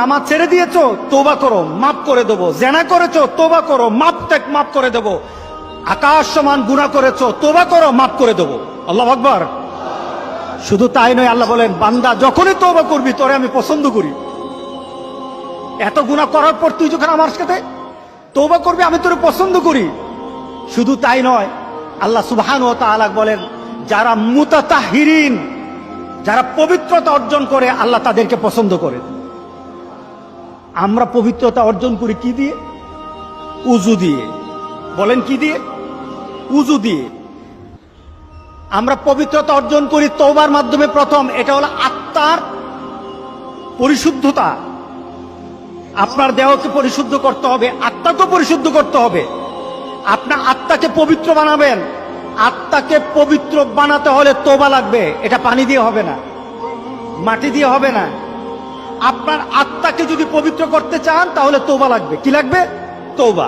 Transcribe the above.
নামাজ ছেড়ে দিয়েছো, তওবা করো, মাফ করে দেবো। জেনা করেছো, তওবা করো, মাফ করে দেবো। আকাশ সমান গুনাহ করেছো, তওবা করো, মাফ করে দেবো। আল্লাহু আকবার। শুধু তাই নয়, আল্লাহ বলেন, বান্দা যখনই তওবা করবি তোরে আমি পছন্দ করি। এত গুনাহ করার পর তুই যখন আমার সাথে তওবা করবি, আমি তোরে পছন্দ করি। শুধু তাই নয়, আল্লাহ সুবহানাহু ওয়া তাআলা বলেন, যারা মুতাতাহহিরিন, যারা পবিত্রতা অর্জন করে, আল্লাহ তাদেরকে পছন্দ করে। আমরা পবিত্রতা অর্জন করি কি দিয়ে? উযু দিয়ে। বলেন কি দিয়ে? উযু দিয়ে। আমরা পবিত্রতা অর্জন করি তওবার মাধ্যমে। প্রথম, এটা হলো আত্মার পরিশুদ্ধতা। আপনার দেহকে পরিশুদ্ধ করতে হবে, আত্মাকে পরিশুদ্ধ করতে হবে। আপনার আত্মাকে পবিত্র বানাবেন। আত্মাকে পবিত্র বানাতে হলে তওবা লাগবে। এটা পানি দিয়ে হবে না, মাটি দিয়ে হবে না। আপনার আত্মাকে যদি পবিত্র করতে চান তাহলে তওবা লাগবে। কি লাগবে? তওবা।